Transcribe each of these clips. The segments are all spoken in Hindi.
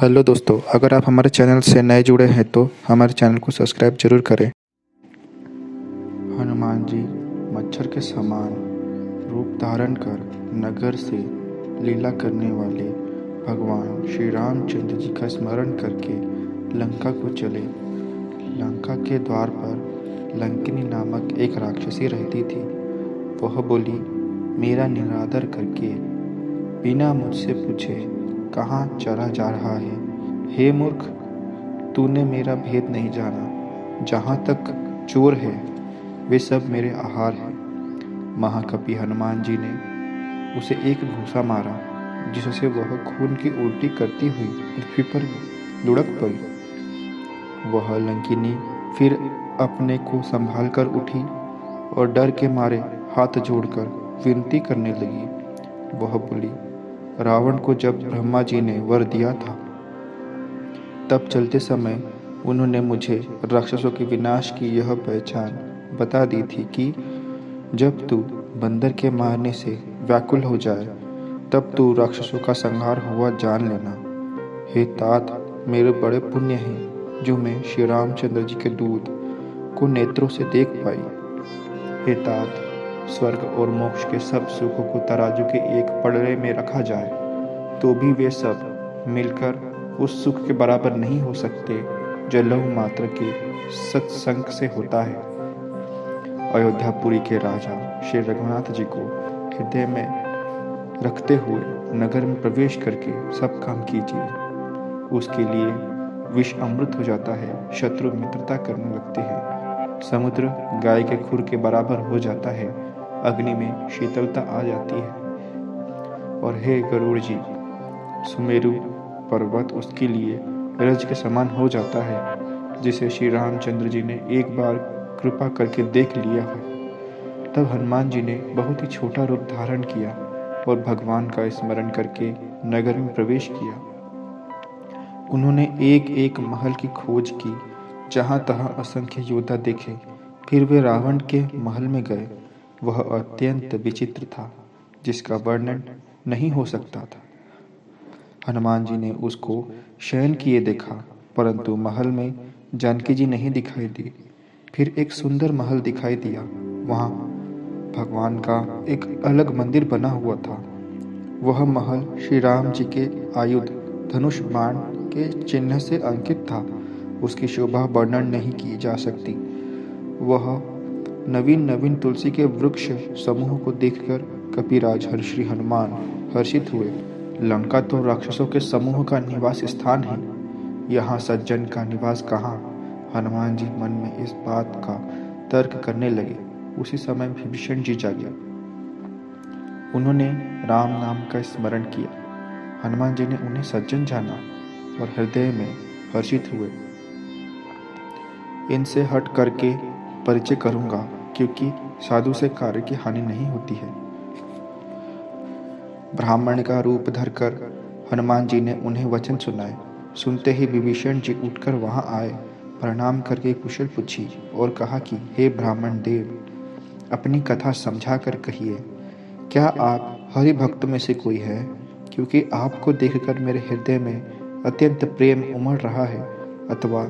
हेलो दोस्तों, अगर आप हमारे चैनल से नए जुड़े हैं तो हमारे चैनल को सब्सक्राइब जरूर करें। हनुमान जी मच्छर के समान रूप धारण कर नगर से लीला करने वाले भगवान श्री रामचंद्र जी का स्मरण करके लंका को चले। लंका के द्वार पर लंकिनी नामक एक राक्षसी रहती थी। वह बोली, मेरा निरादर करके बिना मुझसे पूछे कहाँ चला जा रहा है? हे मूर्ख, तूने मेरा भेद नहीं जाना। जहाँ तक चोर है वे सब मेरे आहार है। महाकवि हनुमान जी ने उसे एक घूंसा मारा, जिससे वह खून की उल्टी करती हुई पृथ्वी पर लुढ़क पड़ी। वह लंकिनी फिर अपने को संभाल कर उठी और डर के मारे हाथ जोड़कर विनती करने लगी। वह बोली, रावण को जब ब्रह्मा जी ने वर दिया था तब चलते समय उन्होंने मुझे राक्षसों के विनाश की यह पहचान बता दी थी कि जब तू बंदर के मारने से व्याकुल हो जाए तब तू राक्षसों का संहार हुआ जान लेना। हे तात, मेरे बड़े पुण्य हैं जो मैं श्री रामचंद्र जी के दूत को नेत्रों से देख पाई। हे तात, स्वर्ग और मोक्ष के सब सुखों को तराजू के एक पड़े में रखा जाए तो भी वे सब मिलकर उस सुख के बराबर नहीं हो सकते जो लहू मात्र के सत्संग से होता है। अयोध्यापुरी के राजा श्री रघुनाथ जी को हृदय में रखते हुए नगर में प्रवेश करके सब काम कीजिए। उसके लिए विष अमृत हो जाता है, शत्रु मित्रता करने लगते हैं, समुद्र गाय के खुर के बराबर हो जाता है, अग्नि में शीतलता आ जाती है। और हे गरुड़ जी, सुमेरु पर्वत उसके लिए रज के समान हो जाता है, जिसे श्री रामचंद्र जी ने एक बार कृपा करके देख लिया है। तब हनुमान जी ने बहुत ही छोटा रूप धारण किया और भगवान का स्मरण करके नगर में प्रवेश किया। उन्होंने एक एक महल की खोज की, जहाँ तहाँ असंख्य योद्धा देखे। फिर वे रावण के महल में गए। वह अत्यंत विचित्र था, जिसका वर्णन नहीं हो सकता था। हनुमान जी ने उसको शयन किए देखा, परंतु महल में जानकी जी नहीं दिखाई दी। फिर एक सुंदर महल दिखाई दिया। वहाँ भगवान का एक अलग मंदिर बना हुआ था। वह महल श्री राम जी के आयुध धनुष बाण के चिन्ह से अंकित था। उसकी शोभा वर्णन नहीं की जा सकती। वह नवीन नवीन तुलसी के वृक्ष समूह को देखकर कपिराज श्री हनुमान हर्षित हुए। लंका तो राक्षसों के समूह का निवास स्थान है, यहाँ सज्जन का निवास कहाँ? हनुमान जी मन में इस बात का तर्क करने लगे। उसी समय विभीषण जी जागे। उन्होंने राम नाम का स्मरण किया। हनुमान जी ने उन्हें सज्जन जाना और हृदय में हर्षित हुए। इनसे हट करके परिचय करूंगा, क्योंकि साधु से कार्य की हानि नहीं होती है। ब्राह्मण का रूप धरकर हनुमान जी ने उन्हें वचन सुनाए। सुनते ही विभीषण जी उठकर वहां आए, प्रणाम करके कुशल पूछी और कहा कि हे ब्राह्मण देव, अपनी कथा समझा कर कहिए। क्या आप हरि भक्त में से कोई है? क्योंकि आपको देखकर मेरे हृदय में अत्यंत प्रेम उमड़ रहा है। अथवा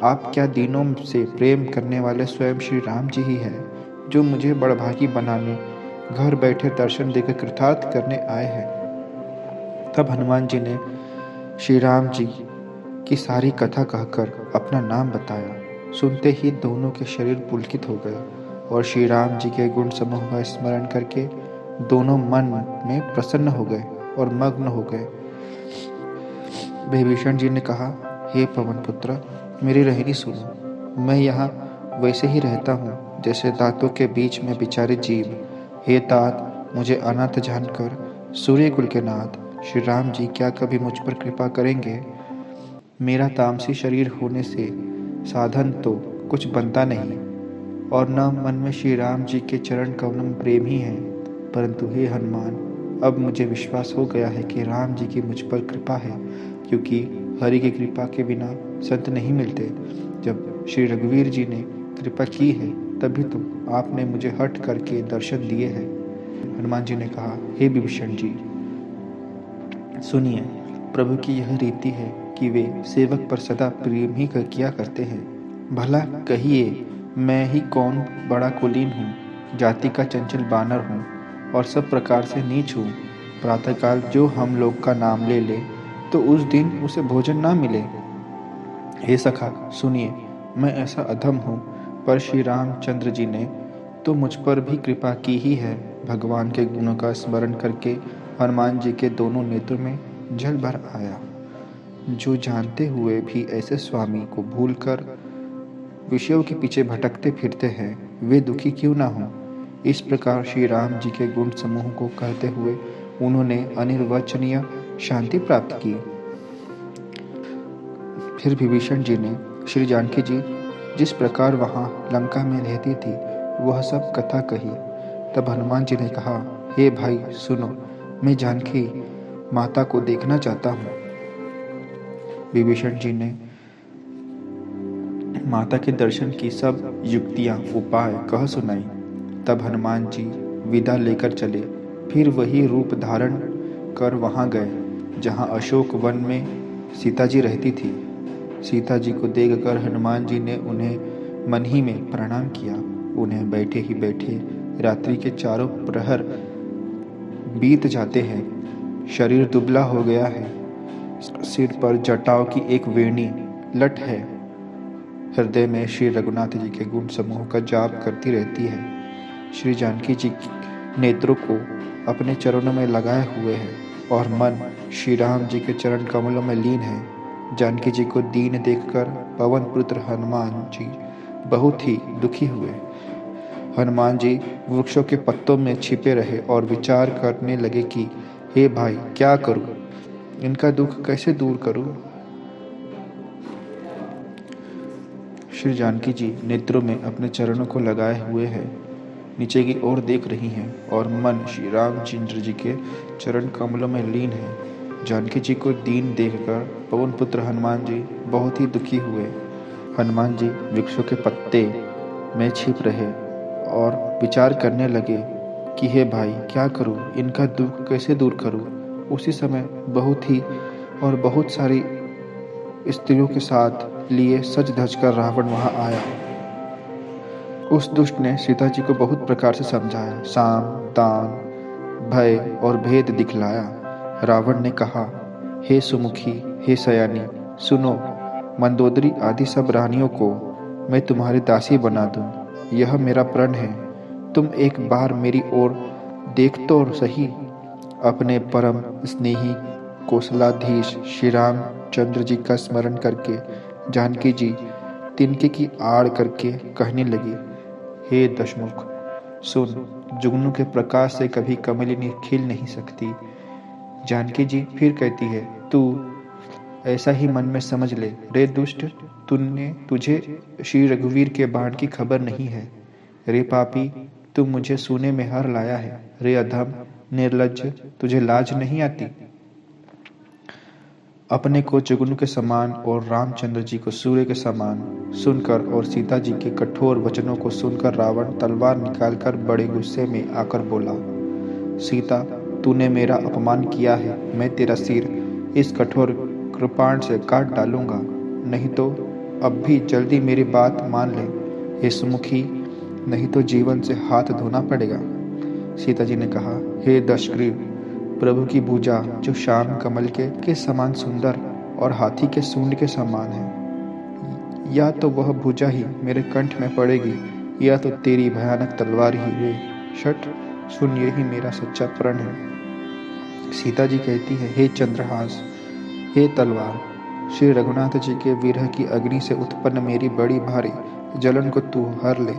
आप क्या दिनों से प्रेम करने वाले स्वयं श्री राम जी ही हैं, जो मुझे बड़भागी बनाने घर बैठे दर्शन देकर कृतार्थ करने आए हैं? तब हनुमान जी ने श्री राम जी की सारी कथा कहकर अपना नाम बताया। सुनते ही दोनों के शरीर पुलकित हो गए और श्री राम जी के गुण समूह का स्मरण करके दोनों मन में प्रसन्न हो गए और मग्न हो गए। विभीषण जी ने कहा, हे पवन पुत्र, मेरी रहनी सुनो। मैं यहाँ वैसे ही रहता हूँ जैसे दांतों के बीच में बिचारे जीव। हे तात, मुझे अनाथ जानकर सूर्य कुल के नाथ श्री राम जी क्या कभी मुझ पर कृपा करेंगे? मेरा तामसी शरीर होने से साधन तो कुछ बनता नहीं और न मन में श्री राम जी के चरण कमल में प्रेम ही है। परंतु हे हनुमान, अब मुझे विश्वास हो गया है कि राम जी की मुझ पर कृपा है, क्योंकि हरि की कृपा के बिना संत नहीं मिलते। जब श्री रघुवीर जी ने कृपा की है तभी तो आपने मुझे हट करके दर्शन दिए हैं। हनुमान जी ने कहा, हे विभीषण जी, सुनिए, प्रभु की यह रीति है कि वे सेवक पर सदा प्रेम ही किया करते हैं। भला कहिए, मैं ही कौन बड़ा कुलीन हूँ, जाति का चंचल बानर हूँ और सब प्रकार से नीच हूँ। प्रातःकाल जो हम लोग का नाम ले ले तो उस दिन उसे भोजन ना मिले। हे सखा सुनिए, मैं ऐसा अधम हूँ, पर श्री रामचंद्र जी ने तो मुझ पर भी कृपा की ही है। भगवान के गुणों का स्मरण करके हनुमान जी के दोनों नेत्रों में जल भर आया। जो जानते हुए भी ऐसे स्वामी को भूलकर विषयों के पीछे भटकते फिरते हैं, वे दुखी क्यों ना हों। इस प्रकार श्री राम जी के गुण समूह को कहते हुए उन्होंने अनिर्वचनीय शांति प्राप्त की। फिर विभीषण जी ने श्री जानकी जी जिस प्रकार वहाँ लंका में रहती थी वह सब कथा कही। तब हनुमान जी ने कहा, हे भाई सुनो, मैं जानकी माता को देखना चाहता हूँ। विभीषण जी ने माता के दर्शन की सब युक्तियाँ उपाय कह सुनाई। तब हनुमान जी विदा लेकर चले, फिर वही रूप धारण कर वहाँ गए जहाँ अशोक वन में सीता जी रहती थी। सीता जी को देखकर हनुमान जी ने उन्हें मन ही में प्रणाम किया। उन्हें बैठे ही बैठे रात्रि के चारों प्रहर बीत जाते हैं। शरीर दुबला हो गया है, सिर पर जटाओं की एक वेणी लट है। हृदय में श्री रघुनाथ जी के गुण समूह का जाप करती रहती है। श्री जानकी जी नेत्रों को अपने चरणों में लगाए हुए है और मन श्री राम जी के चरण कमलों में लीन है। जानकी जी को दीन देखकर पवन पुत्र हनुमान जी बहुत ही दुखी हुए। हनुमान जी वृक्षों के पत्तों में छिपे रहे और विचार करने लगे कि हे भाई, क्या करूं, इनका दुख कैसे दूर करूं। श्री जानकी जी नेत्रों में अपने चरणों को लगाए हुए हैं, नीचे की ओर देख रही हैं और मन श्री रामचंद्र जी के चरण कमलों में लीन है। जानकी जी को दीन देखकर पवन पुत्र हनुमान जी बहुत ही दुखी हुए। हनुमान जी वृक्षों के पत्ते में छिप रहे और विचार करने लगे कि हे भाई, क्या करूं, इनका दुख कैसे दूर करूं। उसी समय बहुत सारी स्त्रियों के साथ लिए सज धज कर रावण वहां आया। उस दुष्ट ने सीता जी को बहुत प्रकार से समझाया, साम दान भय और भेद दिखलाया। रावण ने कहा, हे सुमुखी, हे सयानी, सुनो, मंदोदरी आदि सब रानियों को मैं तुम्हारी दासी बना दूं, यह मेरा प्रण है। तुम एक बार मेरी ओर देख तो सही। अपने परम स्नेही कौशलाधीश श्री रामचंद्र जी का स्मरण करके जानकी जी तिनके की आड़ करके कहने लगी, हे दशमुख सुन, जुगनू के प्रकाश से कभी कमलिनी खिल नहीं सकती। जानकी जी फिर कहती है, तू ऐसा ही मन में समझ ले। रे दुष्ट, तुझे श्री रघुवीर के बाण की खबर नहीं है। रे पापी, तू मुझे सूने में हार लाया है। रे अधम निर्लज्ज, तुझे लाज नहीं आती। अपने को जुगनू के समान और रामचंद्र जी को सूर्य के समान सुनकर और सीता जी के कठोर वचनों को सुनकर रावण तलवार निकालकर बड़े गुस्से में आकर बोला, सीता, तूने मेरा अपमान किया है। मैं तेरा सिर इस कठोर कृपाण से काट डालूंगा, नहीं तो अब भी जल्दी मेरी बात मान ले। हे सुमुखी, नहीं तो जीवन से हाथ धोना पड़ेगा। सीता जी ने कहा, हे दशग्रीव, प्रभु की भुजा जो श्याम कमल के समान सुंदर और हाथी के सूंड के समान है, या तो वह भुजा ही मेरे कंठ में पड़ेगी या तो तेरी भयानक तलवार ही। रे शठ, सुन, यही मेरा सच्चा प्रण है। सीता जी कहती है, हे चंद्रहास, हे तलवार, श्री रघुनाथ जी के विरह की अग्नि से उत्पन्न मेरी बड़ी भारी जलन को तू हर ले।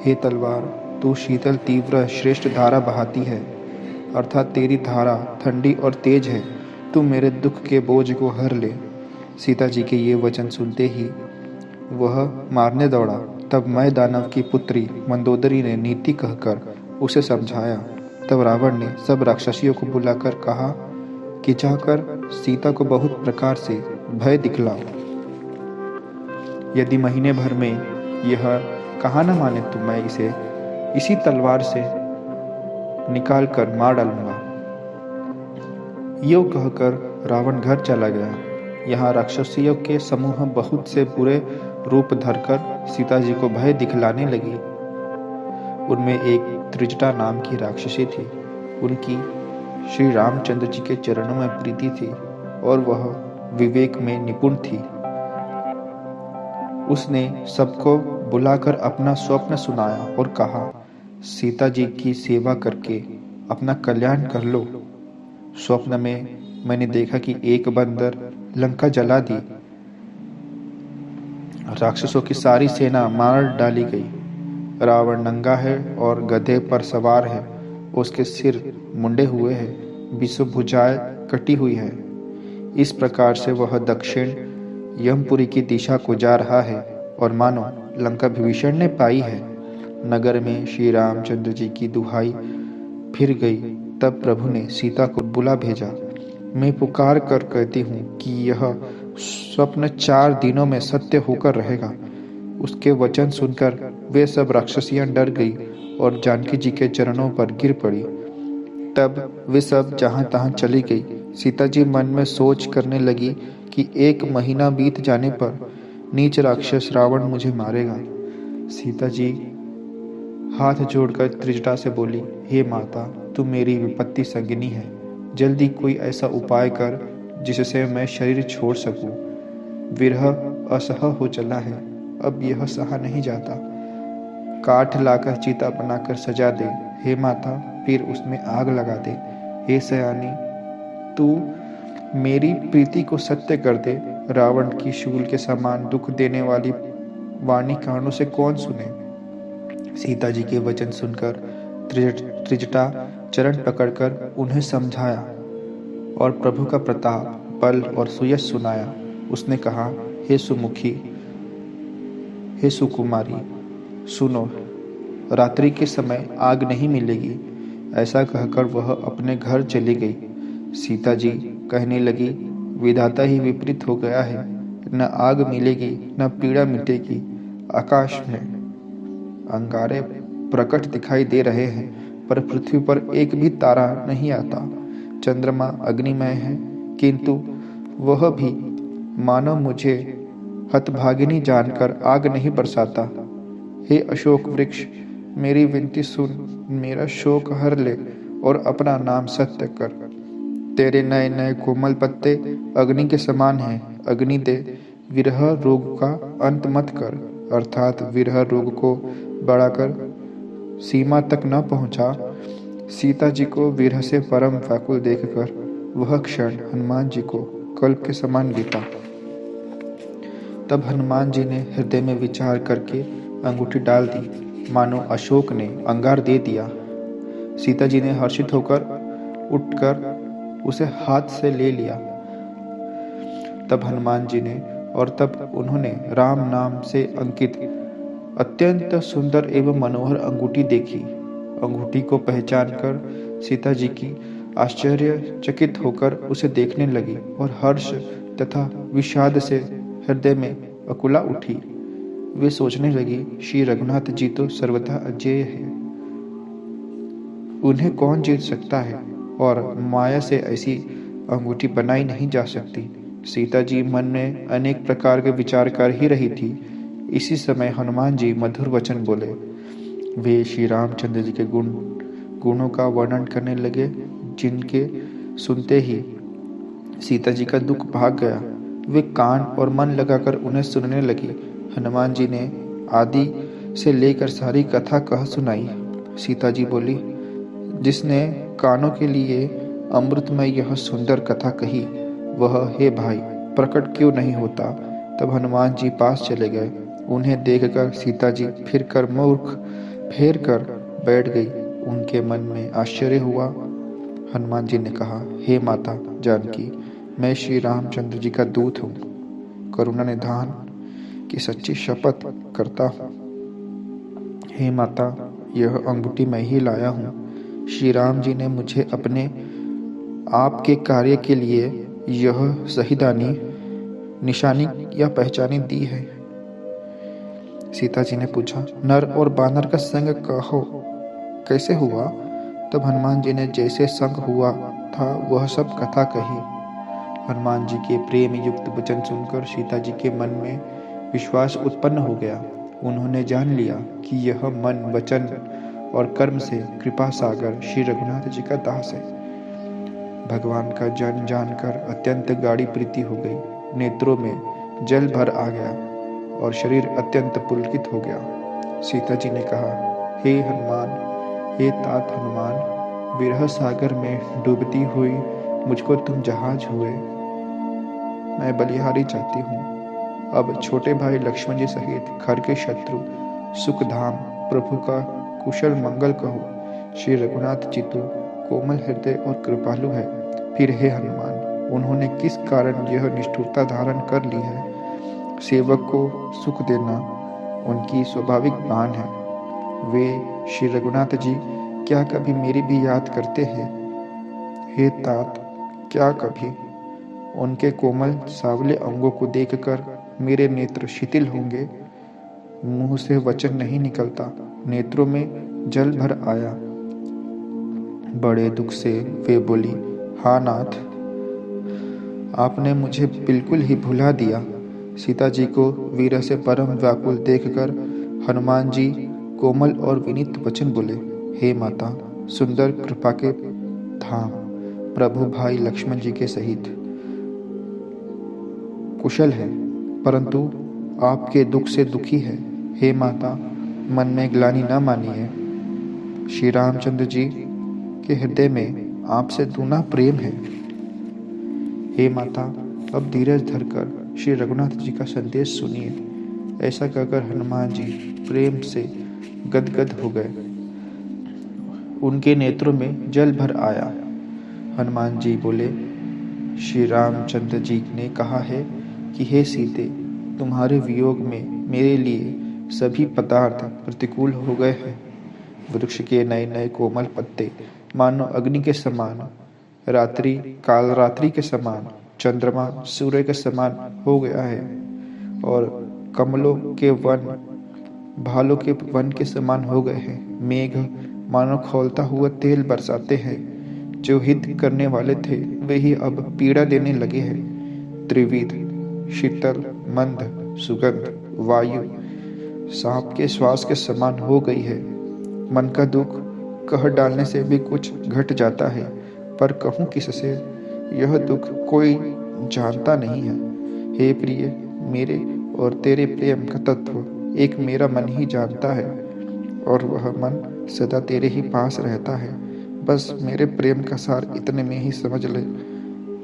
हे तलवार, तू शीतल तीव्र श्रेष्ठ धारा बहाती है, अर्थात तेरी धारा ठंडी और तेज है। तू मेरे दुख के बोझ को हर ले। सीता जी के ये वचन सुनते ही वह मारने दौड़ा। तब मैं दानव की पुत्री मंदोदरी ने नीति कहकर उसे समझाया। तब रावण ने सब राक्षसियों को बुलाकर कहा कि जाकर सीता को बहुत प्रकार से भय दिखलाओ। यदि महीने भर में यह कहा न माने तो मैं इसे इसी तलवार से निकाल कर मार डालूंगा। यो कहकर रावण घर चला गया। यहाँ राक्षसियों के समूह बहुत से बुरे रूप धरकर सीता जी को भय दिखलाने लगी। उनमें एक त्रिजटा नाम की राक्षसी थी। उनकी श्री रामचंद्र जी के चरणों में प्रीति थी और वह विवेक में निपुण थी। उसने सबको बुलाकर अपना स्वप्न सुनाया और कहा, सीता जी की सेवा करके अपना कल्याण कर लो। स्वप्न में मैंने देखा कि एक बंदर लंका जला दी, राक्षसों की सारी सेना मार डाली गई। रावण नंगा है और गधे पर सवार है, उसके सिर मुंडे हुए हैं, 20 भुजाएं कटी हुई है। इस प्रकार से वह दक्षिण यमपुरी की दिशा को जा रहा है और मानो लंका विभीषण ने पाई है। नगर में श्री रामचंद्र जी की दुहाई फिर गई। तब प्रभु ने सीता को बुला भेजा। मैं पुकार कर कहती हूँ कि यह स्वप्न 4 दिनों में सत्य होकर रहेगा। उसके वचन सुनकर वे सब राक्षसियां डर गई और जानकी जी के चरणों पर गिर पड़ी। तब वे सब जहां तहां चली गई। सीता जी मन में सोच करने लगी कि 1 महीना बीत जाने पर नीच राक्षस रावण मुझे मारेगा। सीता जी हाथ जोड़कर त्रिजटा से बोली, हे माता, तू मेरी विपत्ति संगिनी है। जल्दी कोई ऐसा उपाय कर जिससे मैं शरीर छोड़ सकूं। विरह असह हो चला है, अब यह सहा नहीं जाता। काठ लाकर चिता बनाकर सजा दे हे माता, फिर उसमें आग लगा दे। हे सयानी, तू मेरी प्रीति को सत्य कर दे। रावण की शूल के समान दुख देने वाली वाणी कानों से कौन सुने। सीता जी के वचन सुनकर त्रिजटा चरण पकड़कर उन्हें समझाया और प्रभु का प्रताप, बल और सुयश सुनाया। उसने कहा, हे सुमुखी, हे सुकुमारी, सुनो, रात्रि के समय आग नहीं मिलेगी। ऐसा कहकर वह अपने घर चली गई। सीता जी कहने लगी, विधाता ही विपरीत हो गया है। न आग मिलेगी न पीड़ा मिटेगी। आकाश में अंगारे प्रकट दिखाई दे रहे हैं, पर पृथ्वी पर एक भी तारा नहीं आता। चंद्रमा अग्निमय है, किंतु वह भी मानो मुझे हतभागिनी जानकर आग नहीं बरसाता। हे अशोक वृक्ष, मेरी विनती सुन, मेरा शोक हर ले और अपना नाम सत्य कर। तेरे नए नए कोमल पत्ते अग्नि के समान हैं। अग्नि दे, विरह रोग का अंत मत कर, अर्थात विरह रोग को बढ़ाकर सीमा तक न पहुंचा। सीता जी को विरह से परम व्याकुल देखकर वह क्षण हनुमान जी को कल्प के समान बीता। तब हनुमान जी ने हृदय में विचार करके अंगूठी डाल दी, मानो अशोक ने अंगार दे दिया। सीता जी ने हर्षित होकर उठकर उसे हाथ से ले लिया। तब हनुमान जी ने और तब उन्होंने राम नाम से अंकित अत्यंत सुंदर एवं मनोहर अंगूठी देखी। अंगूठी को पहचानकर सीता जी की आश्चर्यचकित होकर उसे देखने लगी और हर्ष तथा विषाद से हृदय में अकुला उठी। वे सोचने लगी, श्री रघुनाथ जी तो सर्वथा अजेय है, उन्हें कौन जीत सकता है और माया से ऐसी अंगूठी बनाई नहीं जा सकती। सीता जी मन में अनेक प्रकार के विचार कर ही रही थी। इसी समय हनुमान जी मधुर वचन बोले। वे श्री रामचंद्र जी के गुणों का वर्णन करने लगे, जिनके सुनते ही सीता जी का दुख भाग गया। वे कान और मन लगाकर उन्हें सुनने लगी। हनुमान जी ने आदि से लेकर सारी कथा कह सुनाई। सीता जी बोली, जिसने कानों के लिए अमृतमय यह सुंदर कथा कही, वह हे भाई प्रकट क्यों नहीं होता। तब हनुमान जी पास चले गए। उन्हें देखकर सीता जी फिर कर मुख फेर कर बैठ गई। उनके मन में आश्चर्य हुआ। हनुमान जी ने कहा, हे माता जानकी, मैं श्री रामचंद्र जी का दूत हूँ। करुणा निधान की सच्ची शपथ करता हूँ। हे माता, यह अंगूठी मैं ही लाया हूँ। श्री राम जी ने मुझे अपने आपके कार्य के लिए यह शहीदानी निशानी या पहचानी दी है। सीता जी ने पूछा, नर और बानर का संग कहो कैसे हुआ। तब हनुमान जी ने जैसे संग हुआ था वह सब कथा कही। हनुमान जी के प्रेम युक्त वचन सुनकर सीता जी के मन में विश्वास उत्पन्न हो गया। उन्होंने जान लिया कि यह मन, वचन और कर्म से कृपा सागर श्री रघुनाथ जी का दास है। भगवान का जन जानकर अत्यंत गाढ़ी प्रीति हो गई। नेत्रों में जल भर आ गया और शरीर अत्यंत पुलकित हो गया। सीता जी ने कहा, हे हनुमान, हे तात हनुमान, विरह सागर में डूबती हुई मुझको तुम जहाज हुए। मैं बलिहारी चाहती हूँ। अब छोटे भाई लक्ष्मण जी सहित घर के शत्रु सुखधाम प्रभु का कुशल मंगल कहो। श्री रघुनाथ जी तो कोमल हृदय और कृपालु है। फिर हे हनुमान, उन्होंने किस कारण यह निष्ठुरता धारण कर ली है? सेवक को सुख देना उनकी स्वाभाविक बान है। वे श्री रघुनाथ जी क्या कभी मेरी भी याद करते हैं? हे तात, क्या कभी? उनके कोमल सावले अंगों को देखकर मेरे नेत्र शिथिल होंगे? मुंह से वचन नहीं निकलता, नेत्रों में जल भर आया। बड़े दुख से वे बोली, हाँ नाथ, आपने मुझे बिल्कुल ही भुला दिया। सीता जी को वीर से परम व्याकुल देखकर हनुमान जी कोमल और विनीत वचन बोले, हे माता, सुंदर कृपा के धाम प्रभु भाई लक्ष्मण जी के सहित कुशल है, परंतु आपके दुख से दुखी है। हे माता, मन में ग्लानि न मानिए। श्री रामचंद्र जी के हृदय में आपसे दूना प्रेम है। हे माता, अब धीरज धरकर श्री रघुनाथ जी का संदेश सुनिए। ऐसा कहकर हनुमान जी प्रेम से गदगद हो गए। उनके नेत्रों में जल भर आया। हनुमान जी बोले, श्री रामचंद्र जी ने कहा है कि हे सीते, तुम्हारे वियोग में मेरे लिए सभी पदार्थ प्रतिकूल हो गए हैं। वृक्ष के नए नए कोमल पत्ते मानो अग्नि के समान, रात्रि काल रात्रि के समान, चंद्रमा सूर्य के समान हो गया है, और कमलों के वन भालों के वन के समान हो गए हैं। मेघ मानो खौलता हुआ तेल बरसाते हैं। जो हित करने वाले थे वे ही अब पीड़ा देने लगे हैं। त्रिविध शीतल मंद सुगंध वायु सांप के श्वास के समान हो गई है। मन का दुख कह डालने से भी कुछ घट जाता है, पर कहूँ किससे? यह दुख कोई जानता नहीं है। हे प्रिय, मेरे और तेरे प्रेम का तत्व एक मेरा मन ही जानता है, और वह मन सदा तेरे ही पास रहता है। बस मेरे प्रेम का सार इतने में ही समझ ले।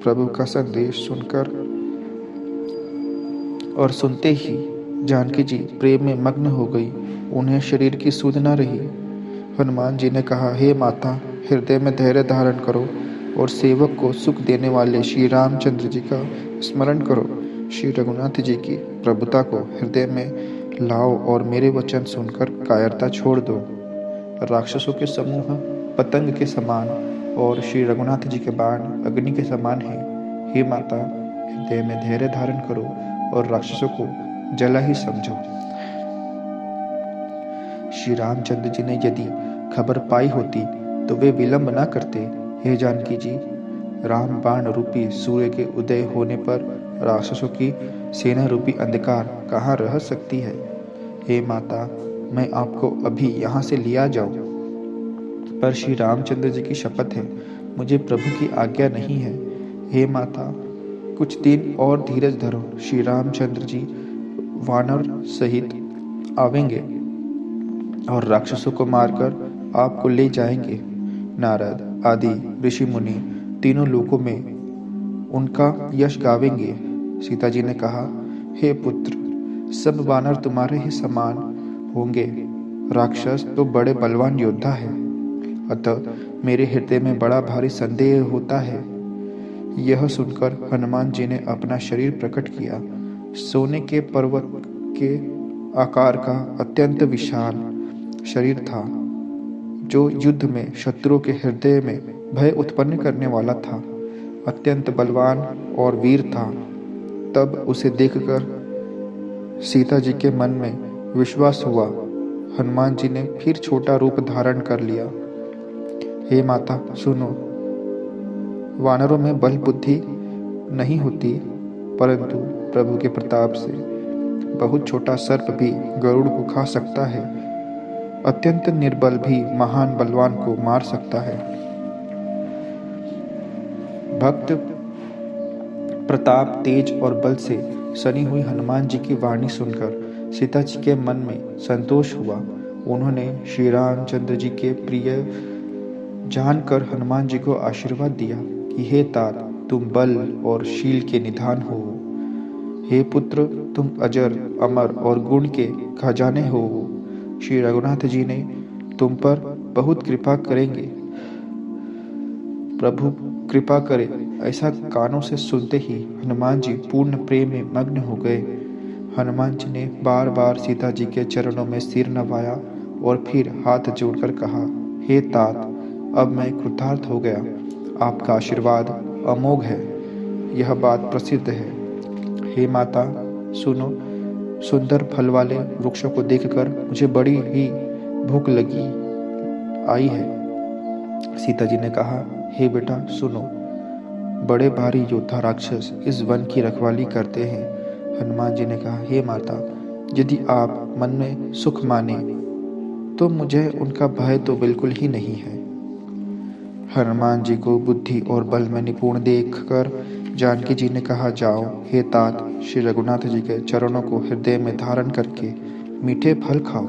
प्रभु का संदेश सुनकर और सुनते ही जानकी जी प्रेम में मग्न हो गई। उन्हें शरीर की सुध न रही। हनुमान जी ने कहा, हे माता, हृदय में धैर्य धारण करो और सेवक को सुख देने वाले श्री रामचंद्र जी का स्मरण करो। श्री रघुनाथ जी की प्रभुता को हृदय में लाओ और मेरे वचन सुनकर कायरता छोड़ दो। राक्षसों के समूह पतंग के समान और श्री रघुनाथ जी के बाण अग्नि के समान है। हे माता, हृदय में धैर्य धारण करो और राक्षसों को जला ही समझो। श्री रामचंद्र जी ने यदि खबर पाई होती तो वे विलंब न करते। हे जानकी जी, राम बाण रूपी सूर्य के उदय होने पर राक्षसों की सेना रूपी अंधकार कहाँ रह सकती है? हे माता, मैं आपको अभी यहाँ से लिया जाऊं, पर श्री रामचंद्र जी की शपथ है, मुझे प्रभु की आज्ञा नहीं है। हे माता, कुछ दिन और धीरज धरो। श्री रामचंद्र जी वानर सहित आवेंगे और राक्षसों को मारकर आपको ले जाएंगे। नारद आदि ऋषि मुनि तीनों लोकों में उनका यश गावेंगे। सीता जी ने कहा, हे पुत्र, सब वानर तुम्हारे ही समान होंगे। राक्षस तो बड़े बलवान योद्धा है, अतः मेरे हृदय में बड़ा भारी संदेह होता है। यह सुनकर हनुमान जी ने अपना शरीर प्रकट किया। सोने के पर्वत के आकार का अत्यंत विशाल शरीर था, जो युद्ध में शत्रुओं के हृदय में भय उत्पन्न करने वाला था। अत्यंत बलवान और वीर था। तब उसे देखकर सीता जी के मन में विश्वास हुआ। हनुमान जी ने फिर छोटा रूप धारण कर लिया। हे माता, सुनो, वानरों में बल बुद्धि नहीं होती, परंतु प्रभु के प्रताप से बहुत छोटा सर्प भी गरुड़ को खा सकता है। अत्यंत निर्बल भी महान बलवान को मार सकता है। भक्त प्रताप, तेज और बल से सनी हुई हनुमान जी की वाणी सुनकर सीता जी के मन में संतोष हुआ। उन्होंने श्री रामचंद्र जी के प्रिय जानकर हनुमान जी को आशीर्वाद दिया कि हे तात, तुम बल और शील के निधान हो। हे पुत्र, तुम अजर, अमर और गुण के खजाने हो। श्री रघुनाथ जी ने तुम पर बहुत कृपा करेंगे। प्रभु कृपा करे, ऐसा कानों से सुनते ही हनुमान जी पूर्ण प्रेम में मग्न हो गए। हनुमान जी ने बार बार सीता जी के चरणों में सिर नवाया और फिर हाथ जोड़कर कहा, हे तात, अब मैं कृतार्थ हो गया। आपका आशीर्वाद अमोघ है, यह बात प्रसिद्ध है। हे माता, सुनो, सुंदर फल वाले वृक्षों को देखकर मुझे बड़ी ही भूख लगी आई है। सीता जी ने कहा, हे बेटा सुनो, बड़े भारी योद्धा राक्षस इस वन की रखवाली करते हैं। हनुमान जी ने कहा, हे माता, यदि आप मन में सुख माने तो मुझे उनका भय तो बिल्कुल ही नहीं है। हनुमान जी को बुद्धि और बल में निपुण देखकर जानकी जी ने कहा, जाओ हे तात, श्री रघुनाथ जी के चरणों को हृदय में धारण करके मीठे फल खाओ।